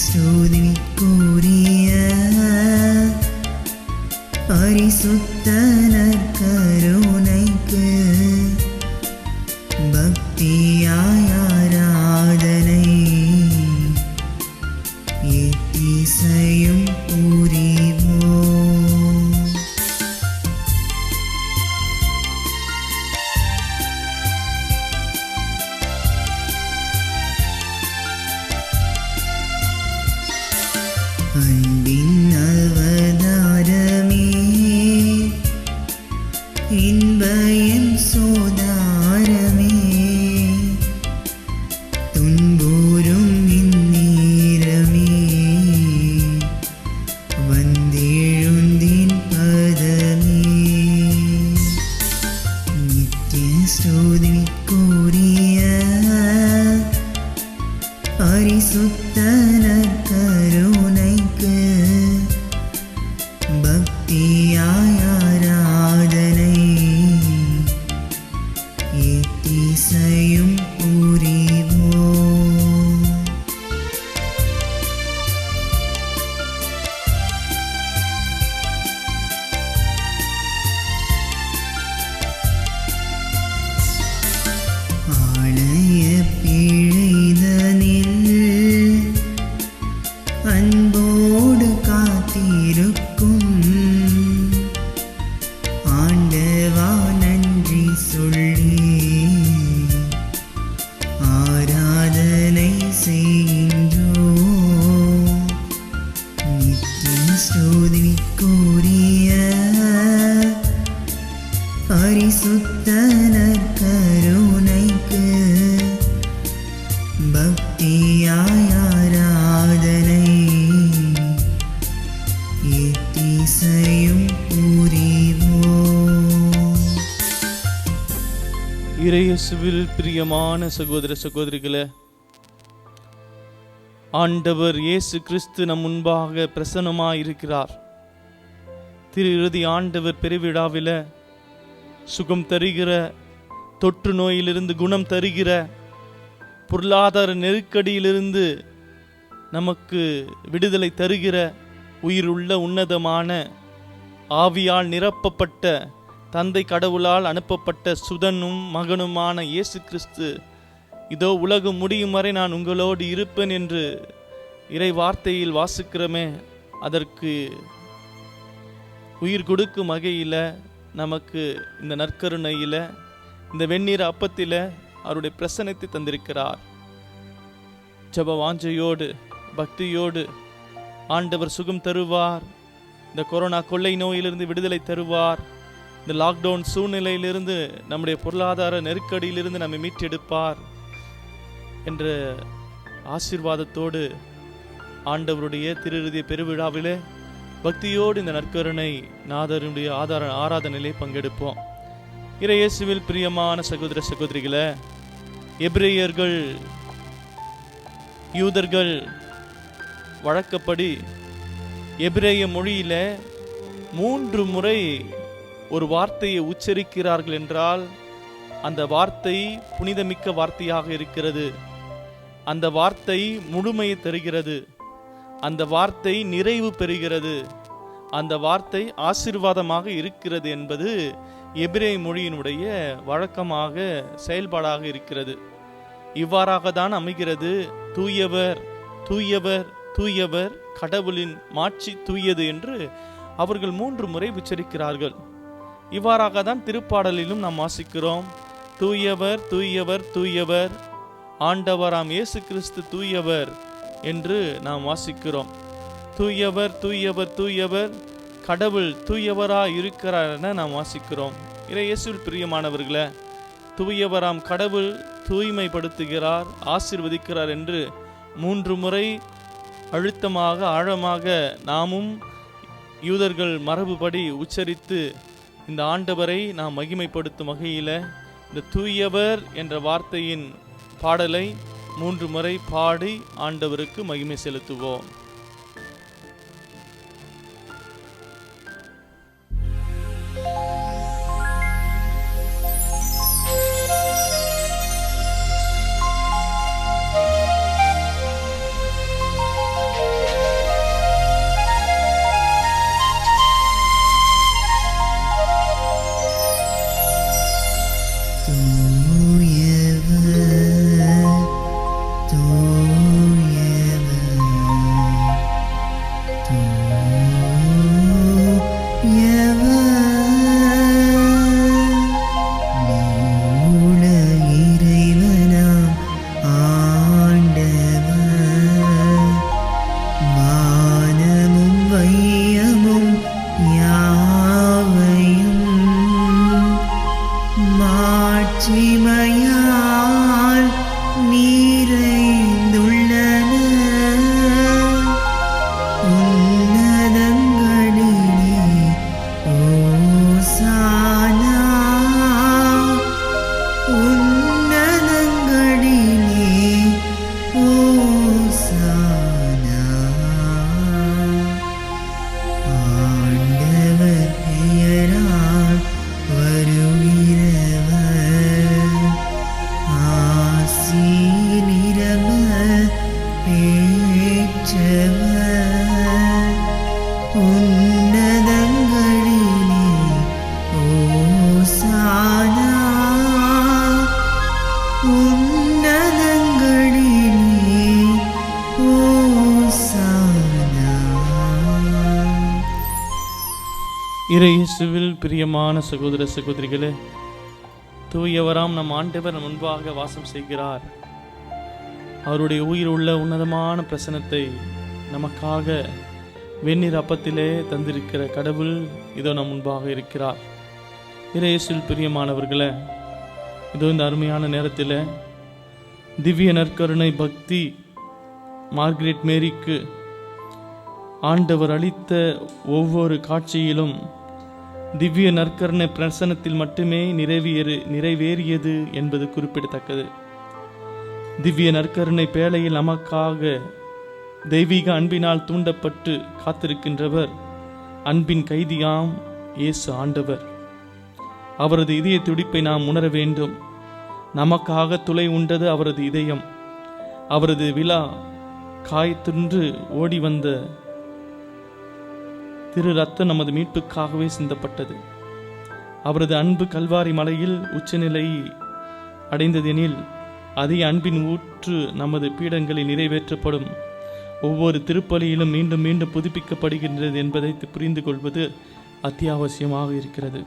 ஸ்துதிக்குரிய பரிசுத்த நற்கருணைக்கு பக்தியாய் ஆராதனை எத்திசையும் புரிவோம். அன்பின் அவதாரமே இன்பயன் சோதாரமே துன்பூரும் இந்நீரமே வந்தெழுந்தின் பதமே நித்திய ஸ்துதிக்குரிய பரிசுத்த நற்கருணைக்கு பக்தியாய் ஆராதனை எத்திசையும் புரிவோம். ஆலய பிழைதனில் அன்போடு காத்திருக்கும் ஆண்டவா நன்றி சொல்லி ஆராதனை செய்கின்றோம். நித்திய ஸ்துதிக்குரிய பரிசுத்த நற்கருணைக்கு பக்தியாய் ஆராதனை எத்திசையும் புரிவோம். இறையேசுவில் பிரியமான சகோதர சகோதரிகளே, ஆண்டவர் இயேசு கிறிஸ்து நம் முன்பாக பிரசன்னமாயிருக்கிறார். திரு இறுதி ஆண்டவர் பெருவிழாவில் சுகம் தருகிற, தொற்று நோயிலிருந்து குணம் தருகிற, பொருளாதார நெருக்கடியிலிருந்து நமக்கு விடுதலை தருகிற, உயிருள்ள உன்னதமான ஆவியால் நிரப்பப்பட்ட தந்தை கடவுளால் அனுப்பப்பட்ட சுதனும் மகனுமான இயேசு கிறிஸ்து, இதோ உலகம் முடியும் வரை நான் உங்களோடு இருப்பேன் என்று இறை வார்த்தையில் வாசிக்கிறோமே, அதற்கு உயிர் கொடுக்கும் வகையில் நமக்கு இந்த நற்கருணையில், இந்த வெந்நீர் அப்பத்தில் அவருடைய பிரசன்னத்தை தந்திருக்கிறார். ஜெப வாஞ்சையோடு பக்தியோடு ஆண்டவர் சுகம் தருவார். இந்த கொரோனா கொள்ளை நோயிலிருந்து விடுதலை தருவார். இந்த லாக்டவுன் சூழ்நிலையிலிருந்து, நம்முடைய பொருளாதார நெருக்கடியிலிருந்து நம்மை மீட்டெடுப்பார் என்ற ஆசீர்வாதத்தோடு ஆண்டவருடைய திருஇறுதிய பெருவிழாவிலே பக்தியோடு இந்த நற்கருணை நாதருடைய ஆராதனையிலே பங்கெடுப்போம். இறையேசுவில் பிரியமான சகோதர சகோதரிகளே, எபிரேயர்கள் யூதர்கள் வழக்கப்படி எபிரேய மொழியில 3 முறை ஒரு வார்த்தையை உச்சரிக்கிறார்கள் என்றால் அந்த வார்த்தை புனிதமிக்க வார்த்தையாக இருக்கிறது. அந்த வார்த்தை முழுமையை தருகிறது. அந்த வார்த்தை நிறைவு பெறுகிறது. அந்த வார்த்தை ஆசீர்வாதமாக இருக்கிறது என்பது எபிரேய மொழியினுடைய வழக்கமாக செயல்பாடாக இருக்கிறது. இவ்வாறாக தான் அமைகிறது. தூயவர் தூயவர் தூயவர், கடவுளின் மாட்சி தூயது என்று அவர்கள் 3 முறை உச்சரிக்கிறார்கள். இவ்வாறாக தான் திருப்பாடலிலும் நாம் வாசிக்கிறோம். தூயவர் தூயவர் தூயவர், ஆண்டவராம் இயேசு கிறிஸ்து தூயவர் என்று நாம் வாசிக்கிறோம். தூயவர் தூயவர் தூயவர், கடவுள் தூயவராக இருக்கிறார் என நாம் வாசிக்கிறோம். இயேசுவில் பிரியமானவர்களே, தூயவராம் கடவுள் தூய்மைப்படுத்துகிறார், ஆசீர்வதிக்கிறார் என்று 3 முறை அழுத்தமாக ஆழமாக நாமும் யூதர்கள் மரபுபடி உச்சரித்து இந்த ஆண்டவரை நாம் மகிமைப்படுத்தும் வகையில் இந்த தூயவர் என்ற வார்த்தையின் பாடலை 3 முறை பாடி ஆண்டவருக்கு மகிமை செலுத்துவோம். இயேசுவில் பிரியமான சகோதர சகோதரிகளே, தூயவராம் நம் ஆண்டவர் முன்பாக வாசம் செய்கிறார். அவருடைய உயிர் உள்ள உன்னதமான பிரசனத்தை நமக்காக வெந்நீர் அப்பத்திலே தந்திருக்கிற கடவுள் இதோ நம் முன்பாக இருக்கிறார். இயேசுவில் பிரியமானவர்களே, இதோ இந்த அருமையான நேரத்தில் திவ்ய நற்கருணை பக்தி மார்கரெட் மேரிக்கு ஆண்டவர் அளித்த ஒவ்வொரு காட்சியிலும் திவ்ய நற்கருணை பிரசனத்தில் மட்டுமே நிறைவேறியது என்பது குறிப்பிடத்தக்கது. திவ்ய நற்கருணை பேழையில் நமக்காக தெய்வீக அன்பினால் தூண்டப்பட்டு காத்திருக்கின்றவர் அன்பின் கைதியாம் இயேசு ஆண்டவர். அவரது இதய துடிப்பை நாம் உணர வேண்டும். நமக்காக துளை உண்டது அவரது இதயம். அவரது விழா காய்த்துன்று ஓடி வந்த திரு ரத்தம் நமது மீட்புக்காகவே சிந்தப்பட்டது. அவரது அன்பு கல்வாரி மலையில் உச்சநிலை அடைந்ததெனில் அதே அன்பின் ஊற்று நமது பீடங்களில் நிறைவேற்றப்படும் ஒவ்வொரு திருப்பலியிலும் மீண்டும் மீண்டும் புதுப்பிக்கப்படுகின்றது என்பதை புரிந்து கொள்வது அத்தியாவசியமாக இருக்கிறது.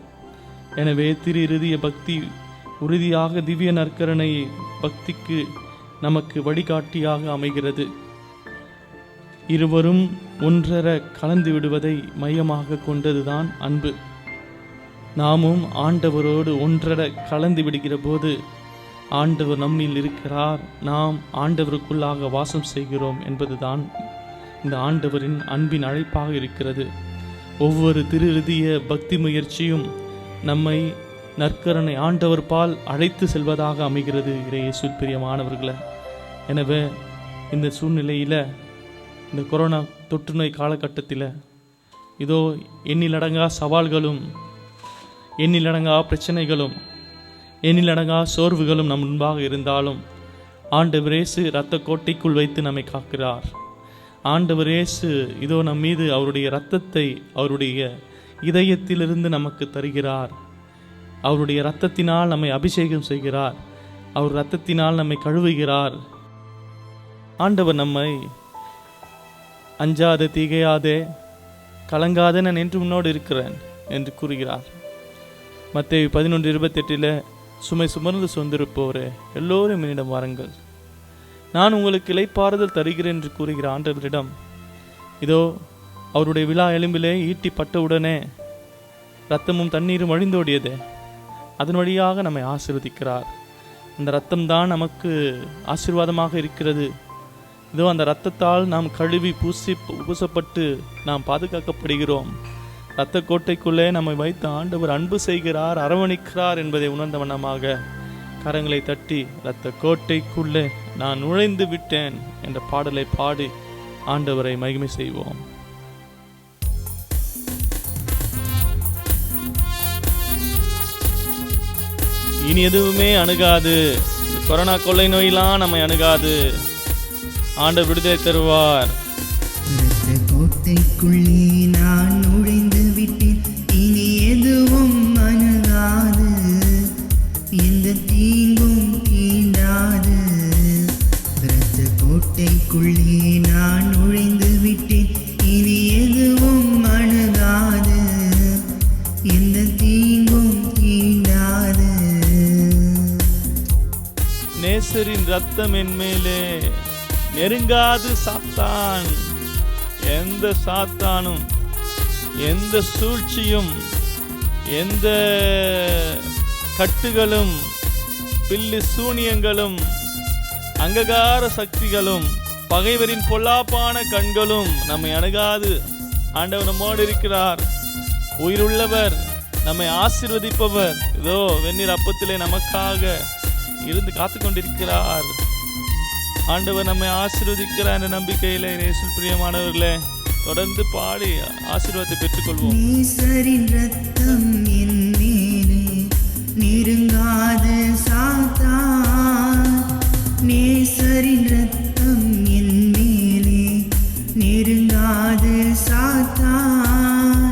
எனவே திரு இருதய பக்தி உறுதியாக திவ்ய நற்கருணை பக்திக்கு நமக்கு வழிகாட்டியாக அமைகிறது. இருவரும் ஒன்றர கலந்து விடுவதை மையமாக கொண்டதுதான் அன்பு. நாமும் ஆண்டவரோடு ஒன்றர கலந்து விடுகிற போது ஆண்டவர் நம்மில் இருக்கிறார், நாம் ஆண்டவருக்குள்ளாக வாசம் செய்கிறோம் என்பதுதான் இந்த ஆண்டவரின் அன்பின் அழைப்பாக இருக்கிறது. ஒவ்வொரு திரு இருதய பக்தி முயற்சியும் நம்மை நற்கருணை ஆண்டவர் பால் அழைத்து செல்வதாக அமைகிறது. இயேசு பிரியமானவர்களே, எனவே இந்த சூழ்நிலையில், இந்த கொரோனா தொற்று நோய் காலகட்டத்தில் இதோ எண்ணிலடங்கா சவால்களும் எண்ணிலடங்கா பிரச்சனைகளும் எண்ணிலடங்கா சோர்வுகளும் நம் முன்பாக இருந்தாலும் ஆண்டவர் இயேசு இரத்த கோட்டைக்குள் வைத்து நம்மை காக்கிறார். ஆண்டவர் இயேசு இதோ நம் மீது அவருடைய இரத்தத்தை அவருடைய இதயத்திலிருந்து நமக்கு தருகிறார். அவருடைய இரத்தத்தினால் நம்மை அபிஷேகம் செய்கிறார். அவர் இரத்தத்தினால் நம்மை கழுவுகிறார். ஆண்டவர் நம்மை அஞ்சாதே திகையாதே கலங்காதே, நான் என்று உன்னோடு இருக்கிறேன் என்று கூறுகிறார். மத்தேயு 11:28 சுமை சுமர்ந்து சொந்திருப்போரே எல்லோரும் என்னிடம் வாருங்கள், நான் உங்களுக்கு இளைப்பாறுதல் தருகிறேன் என்று கூறுகிற ஆண்டவரிடம் இதோ அவருடைய விழா எலும்பிலே ஈட்டி பட்டவுடனே இரத்தமும் தண்ணீரும் வழிந்தோடியது. அதன் வழியாக நம்மை ஆசீர்வதிக்கிறார். அந்த இரத்தம்தான் நமக்கு ஆசீர்வாதமாக இருக்கிறது. இதோ அந்த இரத்தத்தால் நாம் கழுவி பூசப்பட்டு நாம் பாதுகாக்கப்படுகிறோம். இரத்த கோட்டைக்குள்ளே நம்மை வைத்து ஆண்டவர் அன்பு செய்கிறார், அரவணைக்கிறார் என்பதை உணர்ந்த வண்ணமாக கரங்களை தட்டி இரத்த கோட்டைக்குள்ளே நான் நுழைந்து விட்டேன் என்ற பாடலை பாடி ஆண்டவரை மகிமை செய்வோம். இனி எதுவுமே அணுகாது, கொரோனா கொள்ளை நோயெல்லாம் நம்மை அணுகாது. ஆண்டவர் விடுதலை தருவார். கோட்டைக்குள்ளே நான் நுழைந்து விட்டேன், இனி எதுவும் அணுகாது, எந்த தீங்கும் தீண்டாது. இரத்த கோட்டைக்குள்ளே நான் நுழைந்து விட்டேன், இனி எதுவும் அணுகாது, எந்த தீங்கும் தீண்டாது. நேசரின் ரத்தம் என் மேலே நெருங்காது சாத்தான். எந்த சாத்தானும் எந்த சூழ்ச்சியும் எந்த கட்டுகளும் பில்லி சூனியங்களும் அங்ககார சக்திகளும் பகைவரின் பொல்லாப்பான கண்களும் நம்மை அணுகாது. ஆண்டவர் நம்மோடு இருக்கிறார். உயிருள்ளவர், நம்மை ஆசீர்வதிப்பவர் இதோ வெந்நீர் அப்பத்திலே நமக்காக இருந்து காத்து கொண்டிருக்கிறார். ஆண்டவர் நம்மை ஆசீர்வதிக்கிறார் என்ற நம்பிக்கையிலே இயேசு பிரியமானவர்களே தொடர்ந்து பாடி ஆசீர்வாதத்தை பெற்றுக்கொள்வோம். நேசரின் ரத்தம் என் மேலே நெருங்காது சாத்தான், நேசரின் ரத்தம் என் மேலே நெருங்காது சாத்தான்.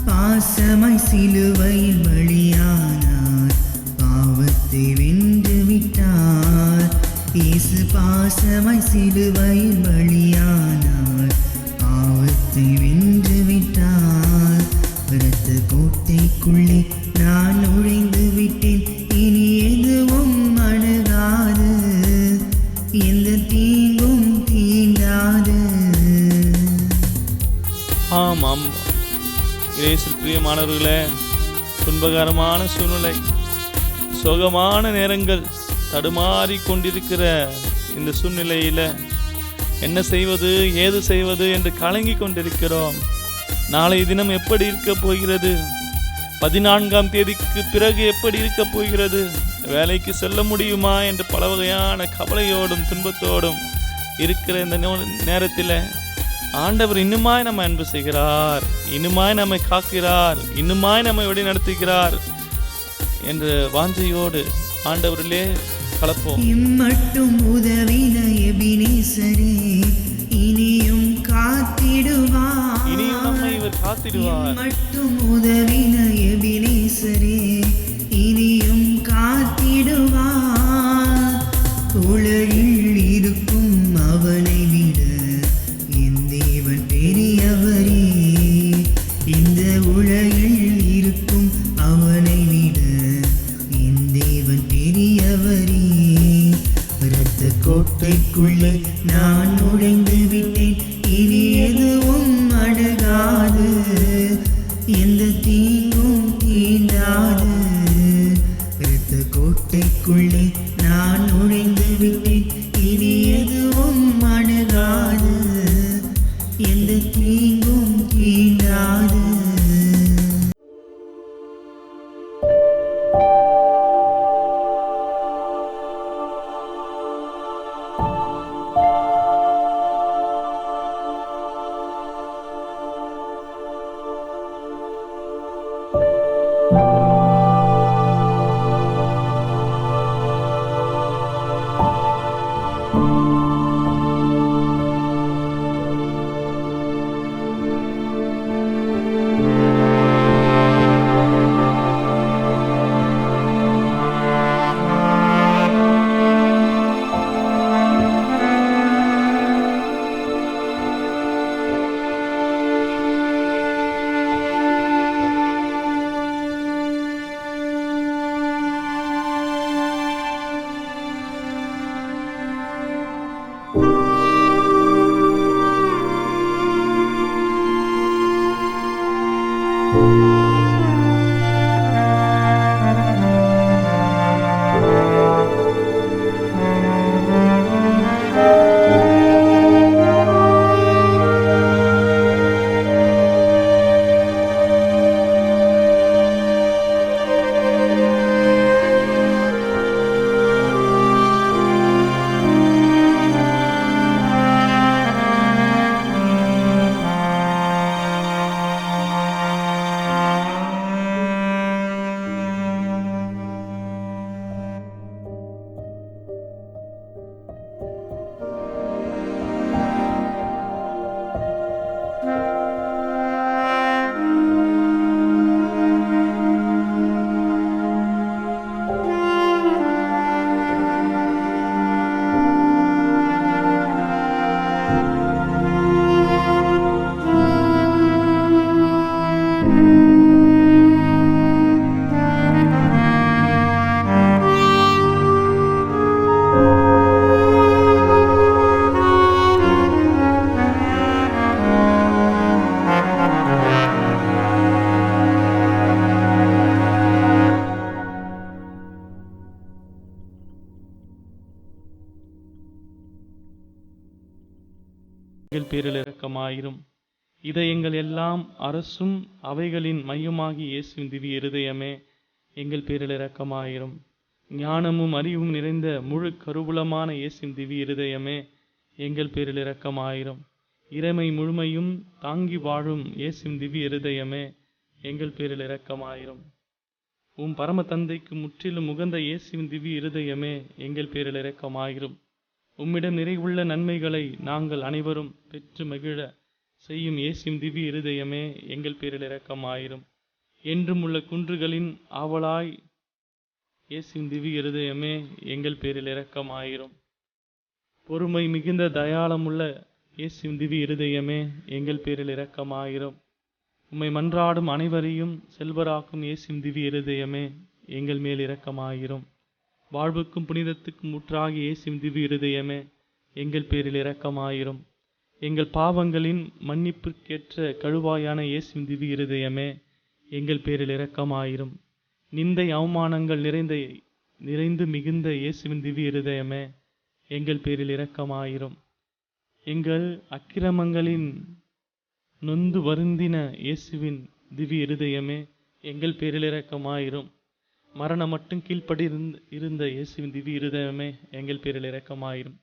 பாசமாய் சிலுவையில் பலியானார், பாவத்தை வென்று விட்டார். இயேசு பாசமாய் சிலுவையில் பலியானார், பாவத்தை வென்று விட்டார். இரத்த கோட்டைக்குள்ளே நான் நுழைந்து விட்டேன், இனி எதுவும் அணுகாது, எந்த தீங்கும் தீண்டாது. ஆமாம் இயேசுவில் பிரியமானவர்களே, துன்பகரமான சூழ்நிலை, சோகமான நேரங்கள், தடுமாறி கொண்டிருக்கிற இந்த சூழ்நிலையில் என்ன செய்வது ஏது செய்வது என்று கலங்கி கொண்டிருக்கிறோம். நாளைய தினம் எப்படி இருக்க போகிறது? 14ஆம் தேதிக்கு பிறகு எப்படி இருக்க போகிறது? வேலைக்கு செல்ல முடியுமா என்று பல வகையான கவலையோடும் துன்பத்தோடும் இருக்கிற இந்த நேரத்தில் ஆண்டவர் இன்னுமாய் நம்ம அன்பு செய்கிறார், இன்னுமாய் நம்மை காக்கிறார், இன்னுமாய் நம்மை வழி நடத்துகிறார் என்ற வாஞ்சையோடு ஆண்டவரிலே கலப்போம். இம்மட்டும் உதவின எபினேசரே, இனியும் காத்திடுவார், இனியும் நம்மை இவர் காத்திடுவார். இம்மட்டும் உதவின எபினேசரே, இனியும் காத்திடுவார். உலகில் இருக்கும் அவனை விட என் தேவன் பெரியவரே, இந்த உலகில் இருக்கும் அவனை விட என் தேவன் பெரியவரே. இரத்த கோட்டைக்குள்ளே நான் நுழைந்து விட்டேன், இனி எதுவும் அணுகாது, எந்த தீங்கும் தீண்டாது. இரத்த கோட்டைக்குள்ளே நான் நுழைந்து விட்டேன், இனி எதுவும் அணுகாது, எந்த தீங்கும் தீண்டாது. எங்கள் பேரில் இரக்கமாயிரும். இதயங்கள் எல்லாம் அரசும் அவைகளின் மையமாகி இயேசுவின் திவ்ய இருதயமே, எங்கள் பேரில் இரக்கமாயிரும். ஞானமும் அறிவும் நிறைந்த முழு கருவூலமான இயேசுவின் திவ்ய இருதயமே, எங்கள் பேரில் இரக்கமாயிரும். இறைமை முழுமையும் தாங்கி வாழும் இயேசுவின் திவ்ய இருதயமே, எங்கள் பேரில் இரக்கமாயிரும். உம் பரம தந்தைக்கு முற்றிலும் உகந்த இயேசுவின் திவ்ய இருதயமே, எங்கள் பேரில் இரக்கமாயிரும். உம்மிடம் நிறைவுள்ள நன்மைகளை நாங்கள் அனைவரும் பெற்று மகிழ செய்யும் இயேசுவின் திவ்ய இருதயமே, எங்கள் பேரில் இரக்கமாயிரும். என்றும் உள்ள குன்றுகளின் ஆவலாய் இயேசுவின் திவ்ய இருதயமே, எங்கள் பேரில் இரக்கமாயிரும். பொறுமை மிகுந்த தயாளமுள்ள இயேசுவின் திவ்ய இருதயமே, எங்கள் பேரில் இரக்கமாயிரும். உம்மை மன்றாடும் அனைவரையும் செல்வராக்கும் இயேசுவின் திவ்ய இருதயமே, எங்கள் மேல் இரக்கமாயிரும். வாழ்வுக்கும் புனிதத்துக்கும் ஊற்றாகிய இயேசுவின் திவ்ய இருதயமே, எங்கள் பேரில் இரக்கமாயிரும். எங்கள் பாவங்களின் மன்னிப்புக்கேற்ற கழுவாயான இயேசுவின் திவ்ய இருதயமே, எங்கள் பேரில் இரக்கமாயிரும். நிந்தை அவமானங்கள் நிறைந்து மிகுந்த இயேசுவின் திவ்ய இருதயமே, எங்கள் பேரில் இரக்கமாயிரும். எங்கள் அக்கிரமங்களின் நொந்து வருந்தின இயேசுவின் திவ்ய இருதயமே, எங்கள் பேரில் இரக்கமாயிரும். மரணம் மட்டும் கீழ்ப்படி இருந்த இயேசுவின் திவ்ய இருதயமே, எங்கள் பேரில் இரக்கமாயிரும்.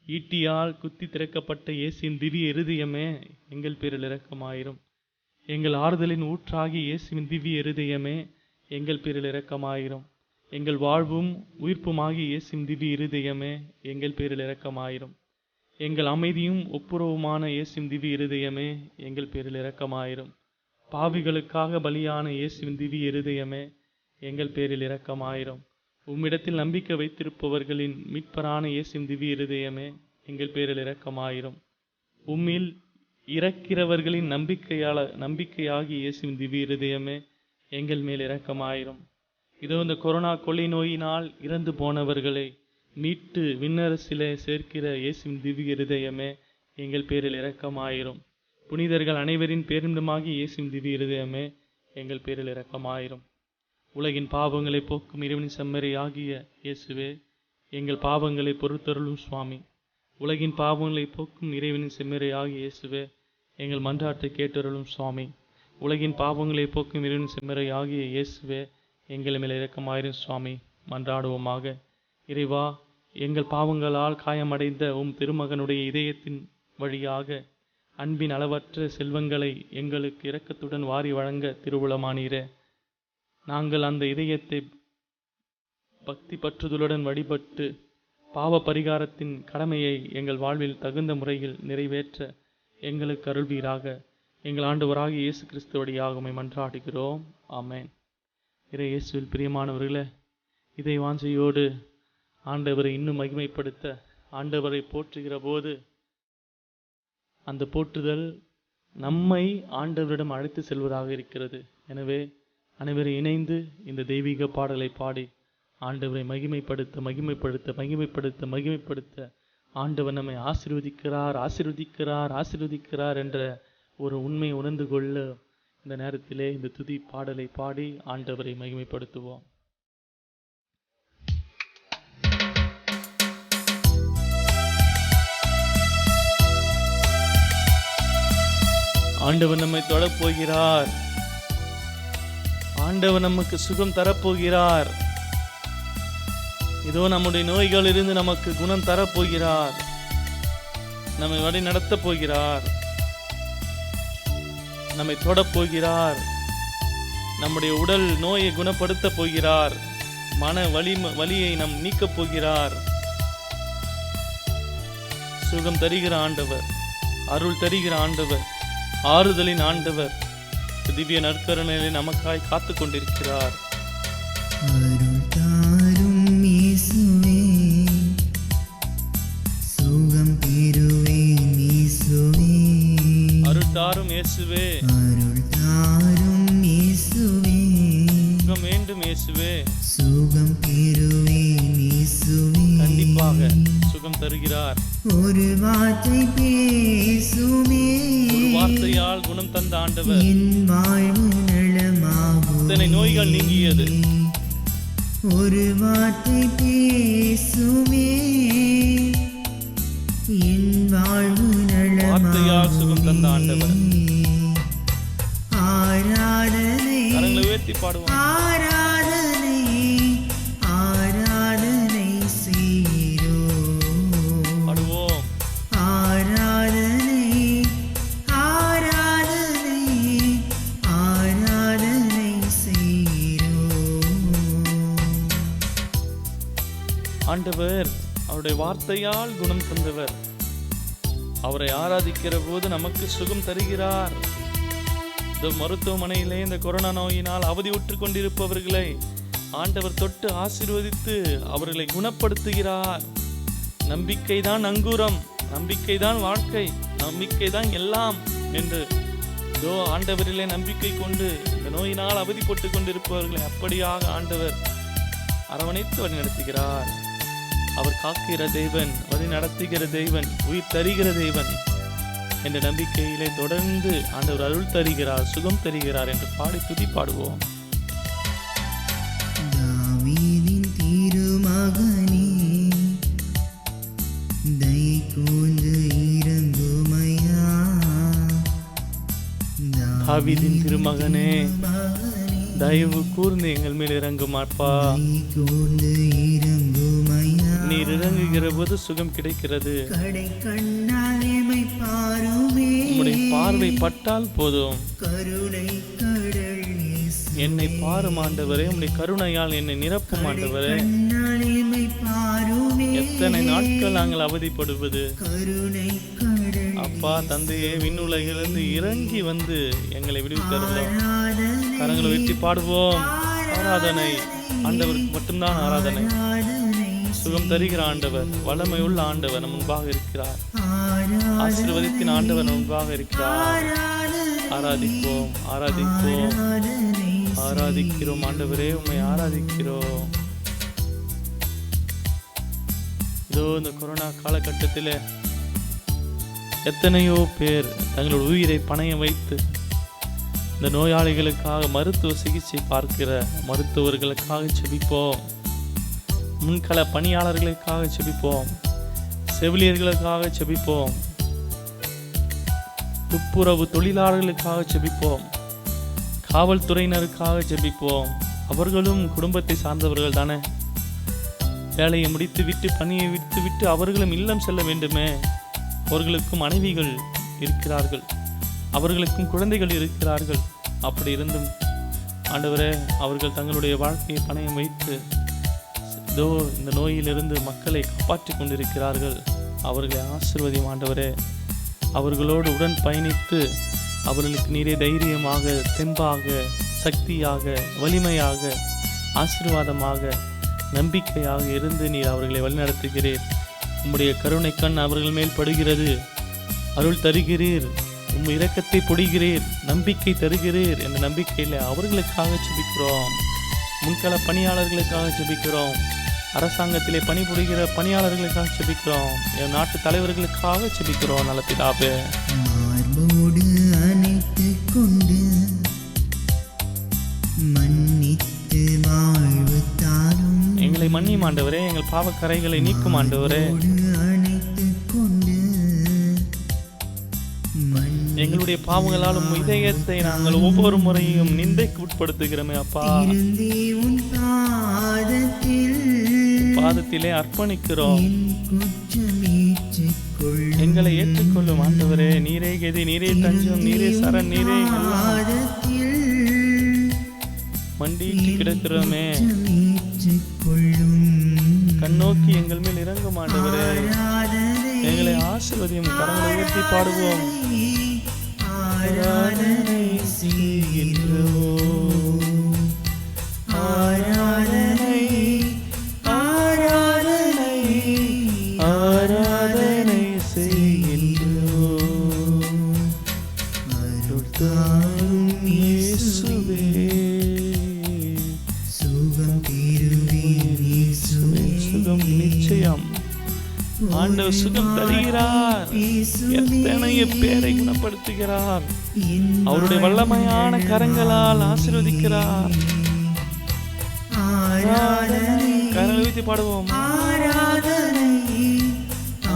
ஈட்டியால் குத்தி திறக்கப்பட்ட இயேசுவின் திவ்ய இருதயமே, எங்கள் பேரில் இரக்கமாயிரும். எங்கள் ஆறுதலின் ஊற்றாகி இயேசுவின் திவ்ய இருதயமே, எங்கள் பேரில் இரக்கமாயிரும். எங்கள் வாழ்வும் உயிர்ப்புமாகி இயேசுவின் திவ்ய இருதயமே, எங்கள் பேரில் இரக்கமாயிரும். எங்கள் அமைதியும் ஒப்புரவுமான இயேசுவின் திவ்ய இருதயமே, எங்கள் பேரில் இரக்கமாயிரும். பாவிகளுக்காக பலியான இயேசுவின் திவ்ய இருதயமே, எங்கள் பேரில் இரக்கமாயிரும். உம்மிடத்தில் நம்பிக்கை வைத்திருப்பவர்களின் மீட்பரான இயேசுவின் திவ்ய இருதயமே, எங்கள் பேரில் இரக்கமாயிரும். உம்மில் இறக்கிறவர்களின் நம்பிக்கையாகி இயேசுவின் திவ்ய இருதயமே, எங்கள் மேல் இரக்கமாயிரும். இதோ இந்த கொரோனா கொள்ளை நோயினால் இறந்து போனவர்களை மீட்டு விண்ணரசிலே சேர்க்கிற இயேசுவின் திவ்ய இருதயமே, எங்கள் பேரில் இரக்கமாயிரும். புனிதர்கள் அனைவரின் பேரின்பமாகி இயேசுவின் திவ்ய இருதயமே, எங்கள் பேரில் இரக்கமாயிரும். உலகின் பாவங்களை போக்கும் இறைவனின் செம்மறி ஆகிய இயேசுவே, எங்கள் பாவங்களை பொறுத்தருளும் சுவாமி. உலகின் பாவங்களை போக்கும் இறைவனின் செம்மறி ஆகிய இயேசுவே, எங்கள் மன்றாட்டை கேட்டருளும் சுவாமி. உலகின் பாவங்களை போக்கும் இறைவனின் செம்மறி ஆகிய இயேசுவே, எங்கள் மேல் இரக்கமாயிரும் சுவாமி. மன்றாடுவோமாக. இறைவா, எங்கள் பாவங்களால் காயமடைந்த உம் திருமகனுடைய இதயத்தின் வழியாக அன்பின் அளவற்ற செல்வங்களை எங்களுக்கு இரக்கத்துடன் வாரி வழங்க திருவுளமானீரே. நாங்கள் அந்த இதயத்தை பக்தி பற்றுதலுடன் வழிபட்டு பாவ பரிகாரத்தின் கடமையை எங்கள் வாழ்வில் தகுந்த முறையில் நிறைவேற்ற எங்களுக்கு அருள்வீராக. எங்கள் ஆண்டவராகிய இயேசு கிறிஸ்து வழியாக உம்மை மன்றாடுகிறோம். ஆமென். இறை இயேசுவில் பிரியமானவர்களே, இதை வாஞ்சையோடு ஆண்டவரை இன்னும் மகிமைப்படுத்த ஆண்டவரை போற்றுகிற போது அந்த போற்றுதல் நம்மை ஆண்டவரிடம் அழைத்து செல்வதாக இருக்கிறது. எனவே அனைவரும் இணைந்து இந்த தெய்வீக பாடலை பாடி ஆண்டவரை மகிமைப்படுத்த மகிமைப்படுத்த மகிமைப்படுத்த மகிமைப்படுத்த ஆண்டவர் நம்மை ஆசீர்வதிக்கிறார் ஆசீர்வதிக்கிறார் ஆசீர்வதிக்கிறார் என்ற ஒரு உண்மையை உணர்ந்து கொள்ள இந்த நேரத்திலே இந்த துதி பாடலை பாடி ஆண்டவரை மகிமைப்படுத்துவோம். ஆண்டவர் நம்மை தொடப்போகிறார். ஆண்டவர் நமக்கு சுகம் தரப்போகிறார். இதோ நம்முடைய நோய்களிலிருந்து நமக்கு குணம் தரப்போகிறார். நம்மை வழி நடத்தப் போகிறார். நம்மை தொடப்போகிறார். நம்முடைய உடல் நோயை குணப்படுத்த போகிறார். மன வலியை நம் நீக்கப் போகிறார். சுகம் தருகிற ஆண்டவர், அருள் தருகிற ஆண்டவர், ஆறுதலின் ஆண்டவர் திவ்ய நற்கருணையிலே நமக்காய் காத்து கொண்டிருக்கிறார். அருள் தாரும் இயேசுவே, சுகம் பெறுவேன் இயேசுவே. அருள் தாரும் இயேசுவே, அருள் தாரும் இயேசுவே, சுகம் வேண்டும் இயேசுவே. சுகம் பெறுவேன் இயேசுவே. கண்டிப்பாக சுகம் தருகிறார். ஒரு வார்த்தை பேசுமே, ஒரு வார்த்தையால் குணம் தந்த ஆண்டவர். என் வாழ்வு நலமாகும். இத்தனை நோய்கள் நீங்கியது. ஒரு வார்த்தை பேசுமே, என் வாழ்வு வார்த்தையால் சுகம் தந்த ஆண்டவர். ஆராதனை, கரங்களை உயர்த்தி பாடுவோம். ஆராதனை, ஆராதனை செய்கிறோம். பாடுவோம். ஆராதனை, ஆராதனை, ஆராதனை செய்கிறோம். ஆண்டவர் அவருடைய வார்த்தையால் குணம் தந்தவர். அவரை ஆராதிக்கிற போது நமக்கு சுகம் தருகிறார். இந்த மருத்துவமனையிலே இந்த கொரோனா நோயினால் அவதியுற்று கொண்டிருப்பவர்களை ஆண்டவர் தொட்டு ஆசீர்வதித்து அவர்களை குணப்படுத்துகிறார். நம்பிக்கைதான் அங்குரம், நம்பிக்கைதான் வாழ்க்கை, நம்பிக்கைதான் எல்லாம் என்று இதோ ஆண்டவரிலே நம்பிக்கை கொண்டு இந்த நோயினால் அவதிப்பட்டு கொண்டிருப்பவர்களை அப்படியாக ஆண்டவர் அரவணைத்து வழி நடத்துகிறார். அவர் காக்கிற தேவன், வழி நடத்துகிற தேவன், உயிர் தருகிற தேவன் என்ற நம்பிக்கையிலே தொடர்ந்து ஆண்டவர் அருள் தருகிறார், சுகம் தருகிறார் என்று பாடி துதி பாடுவோம். தாவீதின் திருமகனே, தயை கூர்ந்து இரங்குமையா. தாவீதின் திருமகனே, தயவு கூர்ந்து எங்கள் மேல் இறங்கும் அப்பா. கூர்ந்து இரங்குமையா. நீர் இறங்குகிற போது சுகம் கிடைக்கிறது. கடை கண்ணால் எமை பாருமே. உம்முடைய பார்வை பட்டால் போதும். கருணை கடல் இயேசு. என்னை பாரும் ஆண்டவரே, உம்முடைய கருணையால் என்னை நிரப்பும் ஆண்டவரே. கண்ணால் எமை பாருமே. எத்தனை நாட்கள் நாங்கள் அவதிப்படுவது. கருணை கடல் அப்பா தந்தையே, விண்ணுலகிலிருந்து இறங்கி வந்து எங்களை விடுவித்தருளும். கரங்களை வெட்டி பாடுவோம். ஆராதனை ஆண்டவருக்கு மட்டும்தான் ஆராதனை. சுகம் தருகிற ஆண்டவர், வல்லமை உள்ள ஆண்டவர் நம் முன்பாக இருக்கிறார். ஆசீர்வதித்தின் ஆண்டவர் நம் முன்பாக இருக்கிறார். ஆராதிப்போம், ஆராதிப்போம், ஆராதிக்கிறோம் ஆண்டவரே, உம்மை ஆராதிக்கிறோம். இதோ இந்த கொரோனா காலகட்டத்தில் எத்தனையோ பேர் தங்களோட உயிரை பணயம் வைத்து இந்த நோயாளிகளுக்காக மருத்துவ சிகிச்சை பார்க்கிற மருத்துவர்களுக்காக செபிப்போம். முன்கள பணியாளர்களுக்காக செபிப்போம். செவிலியர்களுக்காக செபிப்போம். துப்புரவு தொழிலாளர்களுக்காக செபிப்போம். காவல்துறையினருக்காக செபிப்போம். அவர்களும் குடும்பத்தை சார்ந்தவர்கள் தானே. வேலையை முடித்துவிட்டு, பணியை விட்டுவிட்டு அவர்களும் இல்லம் செல்ல வேண்டுமே. அவர்களுக்கும் மனைவிகள் இருக்கிறார்கள், அவர்களுக்கும் குழந்தைகள் இருக்கிறார்கள். அப்படி இருந்தும் ஆண்டவரே, அவர்கள் தங்களுடைய வாழ்க்கையை பணயம் வைத்து இதோ இந்த நோயிலிருந்து மக்களை காப்பாற்றி கொண்டிருக்கிறார்கள். அவர்களை ஆசீர்வதியும் ஆண்டவரே. அவர்களோடு உடன் பயணித்து அவர்களுக்கு நீரே தைரியமாக, தெம்பாக, சக்தியாக, வலிமையாக, ஆசீர்வாதமாக, நம்பிக்கையாக இருந்து நீர் அவர்களை வழிநடத்துகிறீர். உம்முடைய கருணை கண் அவர்கள் மேல் படுகிறது. அருள் தருகிறீர், உம் இரக்கத்தை பொழிகிறீர், நம்பிக்கை தருகிறீர் என்ற நம்பிக்கையில் அவர்களுக்காக ஜெபிக்கிறோம். முன்கள பணியாளர்களுக்காக ஜெபிக்கிறோம். அரசாங்கத்திலே பணிபுரிகிற பணியாளர்களுக்காக ஜெபிக்கிறோம். என் நாட்டு தலைவர்களுக்காக ஜெபிக்கிறோம். நல்ல பிதாவே, மார்போடு அணைத்து கொண்டு மன்னித்து வாழ்வு தாரும். எங்களை மன்னியும் ஆண்டவரே, எங்கள் பாவக்கரைகளை நீக்கும் ஆண்டவரே. அணைத்து கொண்டு எங்களுடைய பாவங்களாலும் இதயத்தை நாங்கள் ஒவ்வொரு முறையும் நிந்தைக்கு உட்படுத்துகிறோமே அப்பா. உன் பாதத்திலே அர்ப்பணிக்கிறோம். குற்றமேற்றுக்கொள். எங்களை ஏற்றுக்கொள்ளும் ஆண்டவரே. நீரே கதி, நீரே தஞ்சம், நீரே சரண், நீரே எல்லாம். மண்டிட்டு கிடக்கிறோமே, கண்ணோக்கி எங்கள் மேல் இறங்கும் ஆண்டவரே. எங்களை ஆசீர்வதியும். கரங்களை உயர்த்தி பாடுவோம். ஆராதனை செய்கின்றோம், ஆராதனை, ஆராதனை, ஆராதனை செய்கின்றோம். அருள் தாரும் இயேசுவே, சுகம் பெறுவேன் இயேசுவே. சுகம் நிச்சயம். ஆண்டவர் சுகம் தருகிறார். எத்தனைய பேரை குணப்படுத்துகிறார். அவருடைய வல்லமையான கரங்களால் ஆசீர்வதிக்கிறார். கரங்களை வைத்து பாடுவோம். ஆராதனை,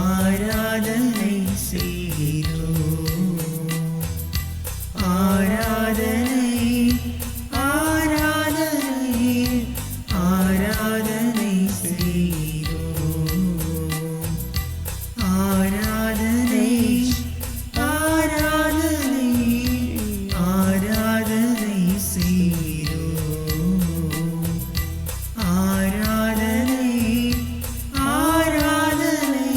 ஆராதனை செய்கிறோம். ஆராதனை, ஆராதனை, ஆராதனை செய்கிறோம். ஆராதனை, ஆராதனை, ஆராதனை செய்கிறோம். ஆராதனை, ஆராதனை,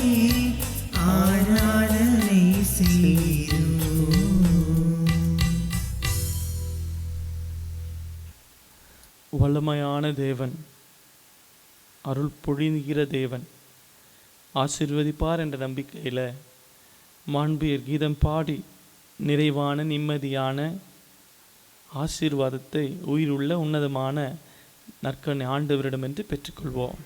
ஆராதனை செய்கிறோம். வல்லமையான தேவன், அருள் பொழிகிற தேவன், ஆசீர்வதிப்பார் என்ற நம்பிக்கையில் மாண்பியர் கீதம் பாடி நிறைவான நிம்மதியான ஆசீர்வாதத்தை உயிருள்ள உன்னதமான நற்கனை ஆண்டவரிடமிருந்து பெற்றுக்கொள்வோம்.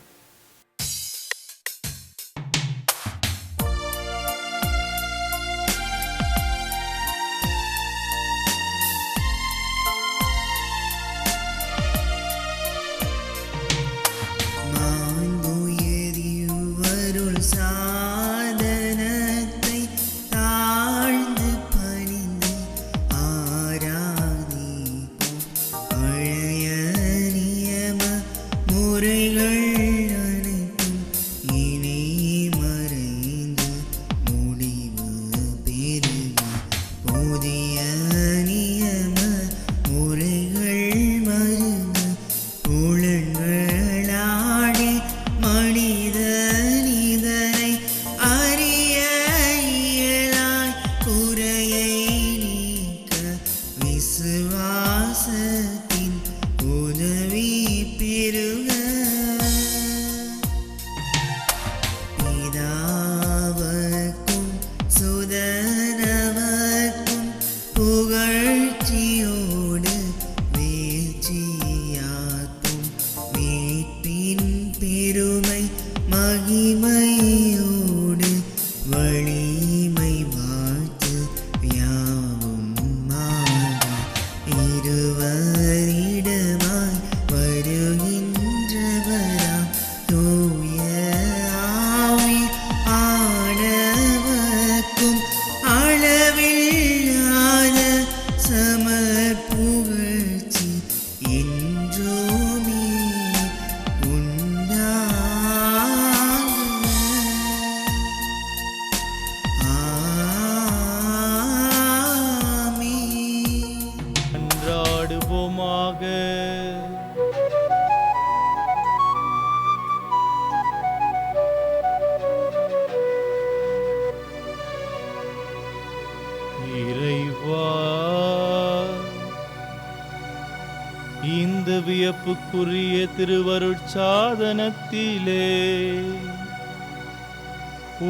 இந்த வியப்புக்குரிய திருவருட்சாதனத்திலே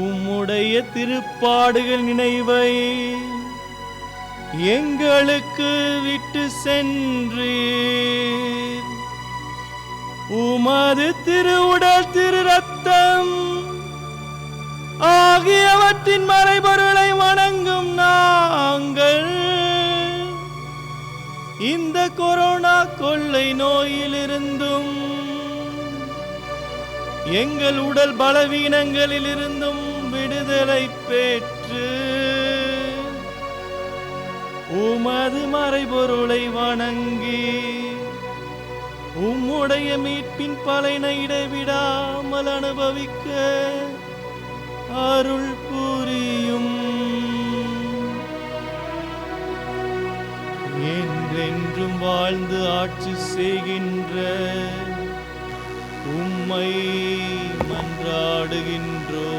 உம்முடைய திருப்பாடுகள் நினைவை எங்களுக்கு விட்டு சென்றீர். உமது திருவுடல் திரு ரத்தம் ஆகியவற்றின் மறைபொருளை வணங்கும் நாங்கள் இந்த கொரோனா கொள்ளை நோயிலிருந்தும் எங்கள் உடல் பலவீனங்களிலிருந்தும் விடுதலை பெற்று உமது மறைபொருளை வணங்கி உம்முடைய மீட்பின் பலனை இடைவிடாமல் அனுபவிக்க அருள் புரியும். என்றென்றும் வாழ்ந்து ஆட்சி செய்கின்ற உம்மை மன்றாடுகின்றோம்.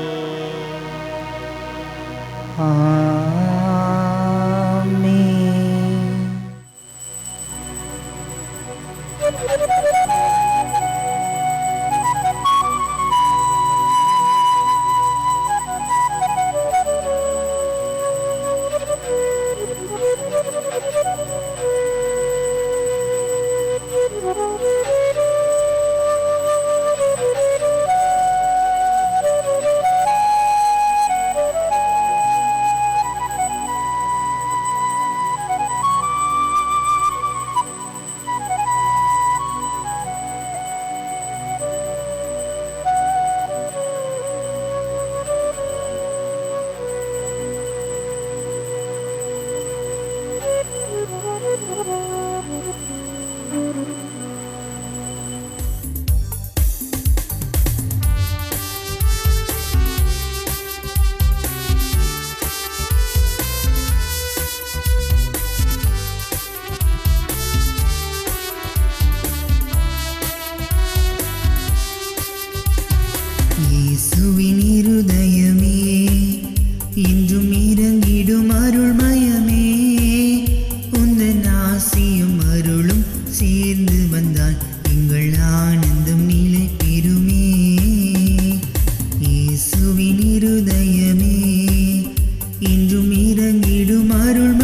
ஆமென். இயேசுவின் இருதயமே இன்றும் இறங்கிடும் அருள்மயமே, உந்தன் ஆசியும் அருளும் சேர்ந்து வந்தால் எங்கள் ஆனந்தம் நிலை பெறுமே. இயேசுவின் இருதயமே இன்றும் இறங்கிடும் அருள்மயமே,